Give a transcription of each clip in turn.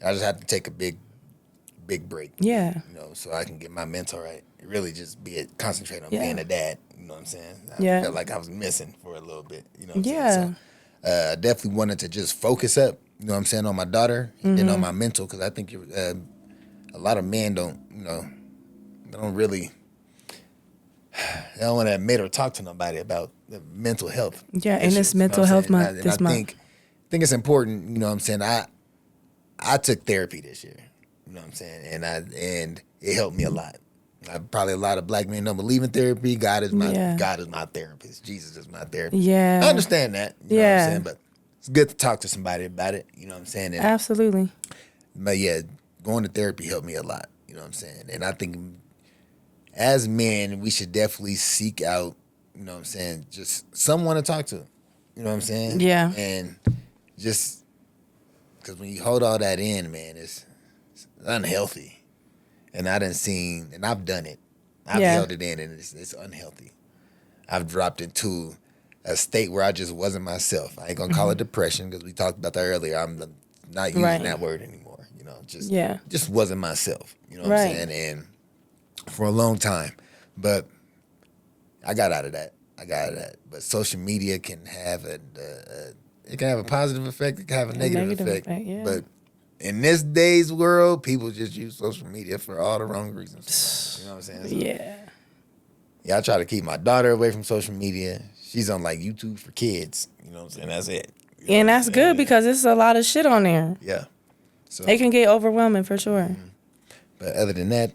I just have to take a big break. Yeah. You know, so I can get my mental right. Really just concentrate on Yeah. being a dad. You know what I'm saying? I Yeah. felt like I was missing for a little bit. You know what I'm Yeah. saying? So I definitely wanted to just focus up, you know what I'm saying, on my daughter and then on my mental, because I think a lot of men don't, you know, they don't really, they don't want to admit or talk to nobody about the mental health. Yeah, and issues, it's you know mental what I'm health saying? month this month. I think it's important, you know what I'm saying. I took therapy this year, you know what I'm saying, and it helped me a lot. Probably a lot of black men don't believe in therapy. God is my therapist. Jesus is my therapist. Yeah. I understand that. You know what I'm saying? But it's good to talk to somebody about it. You know what I'm saying? And, Absolutely. but yeah, going to therapy helped me a lot. You know what I'm saying? And I think as men, we should definitely seek out, you know what I'm saying, just someone to talk to. You know what I'm saying? Yeah. And just because when you hold all that in, man, it's unhealthy. And I've done it. I've held it in, and it's unhealthy. I've dropped into a state where I just wasn't myself. I ain't gonna call it depression because we talked about that earlier. I'm not using that word anymore. You know, just wasn't myself. You know what I'm saying? And for a long time, but I got out of that. But social media can have it can have a positive effect. It can have a negative effect. Yeah. But in this day's world, people just use social media for all the wrong reasons. You know what I'm saying? So, yeah, I try to keep my daughter away from social media. She's on like YouTube for kids. You know what I'm saying? That's it. You know and that's good because there's a lot of shit on there. Yeah. So it can get overwhelming for sure. Mm-hmm. But other than that,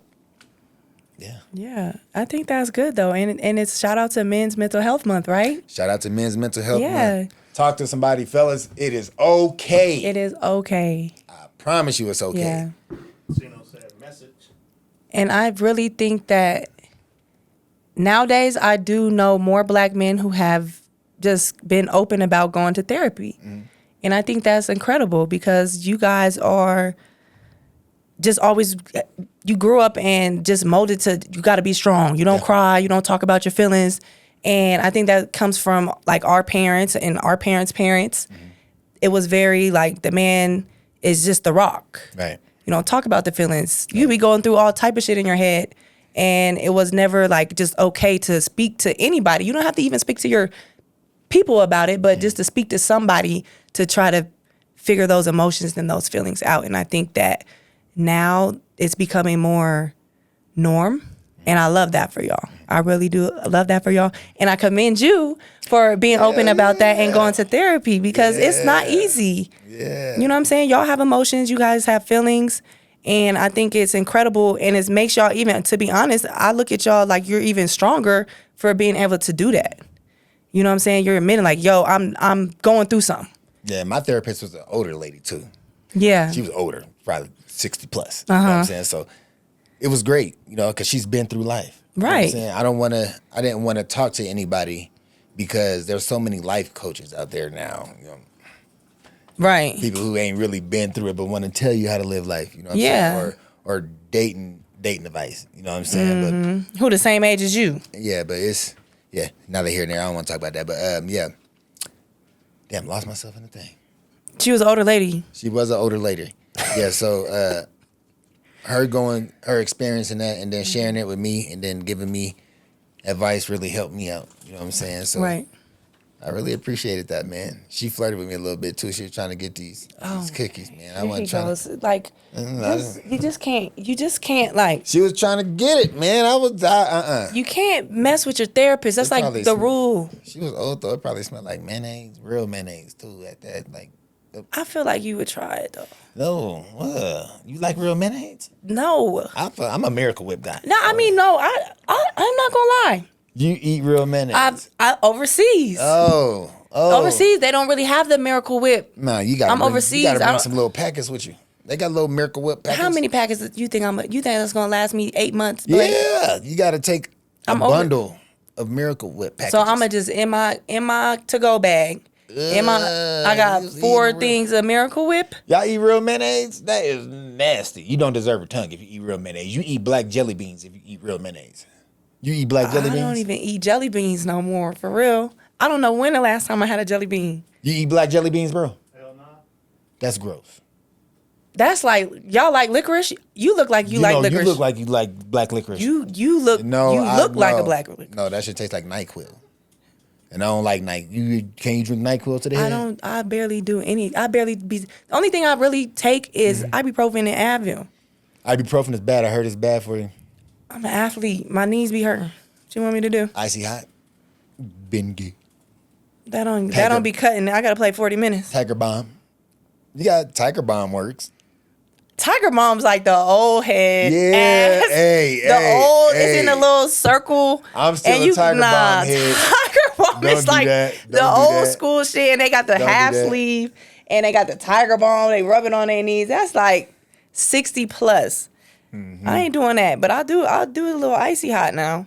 yeah. Yeah. I think that's good though. And it's shout out to Men's Mental Health Month, right? Shout out to Men's Mental Health Month. Talk to somebody, fellas. It is okay. It is okay. I promise you it's okay. Yeah. Sad message. And I really think that nowadays I do know more black men who have just been open about going to therapy. Mm-hmm. And I think that's incredible because you guys are just always, you grew up and just molded to, you got to be strong. You don't cry. You don't talk about your feelings. And I think that comes from like our parents and our parents' parents. Mm-hmm. It was very like the man is just the rock. Right. You know, talk about the feelings. You be going through all type of shit in your head. And it was never like just okay to speak to anybody. You don't have to even speak to your people about it, but just to speak to somebody to try to figure those emotions and those feelings out. And I think that now it's becoming more norm. And I love that for y'all. I really do love that for y'all. And I commend you for being open about that and going to therapy because it's not easy. Yeah. You know what I'm saying? Y'all have emotions. You guys have feelings. And I think it's incredible. And it makes y'all even, to be honest, I look at y'all like you're even stronger for being able to do that. You know what I'm saying? You're admitting like, yo, I'm going through something. Yeah, my therapist was an older lady too. Yeah. She was older, probably 60 plus. You know what I'm saying? So it was great, you know, because she's been through life. You know what I'm saying? I didn't want to talk to anybody because there's so many life coaches out there now. You know, right. People who ain't really been through it but want to tell you how to live life. You know what I'm saying? Or dating advice. You know what I'm saying? Mm-hmm. But who the same age as you? Yeah, but it's neither here nor there. I don't want to talk about that. But yeah. Damn, lost myself in the thing. She was an older lady. She was an older lady. Yeah, so her experiencing that and then sharing it with me and then giving me advice really helped me out. You know what I'm saying? So right. I really appreciated that, man. She flirted with me a little bit too. She was trying to get these cookies, man. I wasn't trying to. Like, you just can't like. She was trying to get it, man. You can't mess with your therapist. That's like the rule. She was old though. It probably smelled like mayonnaise, real mayonnaise too. At that, like. I feel like you would try it though. No, you like real mayonnaise? No, I'm a Miracle Whip guy. No, I mean no. I'm not gonna lie. You eat real mayonnaise? I overseas. Oh. Overseas, they don't really have the Miracle Whip. No, you got. I'm overseas. You got to bring some little packets with you. They got little Miracle Whip packets. How many packets do you think You think that's gonna last me 8 months? Blake? Yeah, you got to take a bundle of Miracle Whip packets. So I'm gonna just in my to-go bag. I got 4 things of Miracle Whip. Y'all eat real mayonnaise? That is nasty. You don't deserve a tongue if you eat real mayonnaise. You eat black jelly beans if you eat real mayonnaise. You eat black jelly beans? I don't even eat jelly beans no more, for real. I don't know when the last time I had a jelly bean. You eat black jelly beans, bro? Hell no. That's gross. That's like y'all like licorice. You look like you like licorice. You look like you like black licorice. You look like a black licorice. No, that shit tastes like NyQuil. And I don't like can you drink NyQuil today? I barely do any. The only thing I really take is ibuprofen and Advil. Ibuprofen is bad. I heard it's bad for you. I'm an athlete. My knees be hurting. What you want me to do? Icy hot. Bengi. That don't be cutting. I gotta play 40 minutes. Tiger Bomb. You got Tiger Bomb works. Tiger Mom's like the old head. Yeah, ass. Hey, it's in a little circle. I'm still a Tiger Bomb head. Tiger Bomb is like the old school shit, and they got the half sleeve, and they got the Tiger Bomb. They rub it on their knees. That's like 60 plus. Mm-hmm. I ain't doing that, but I'll do a little icy hot now.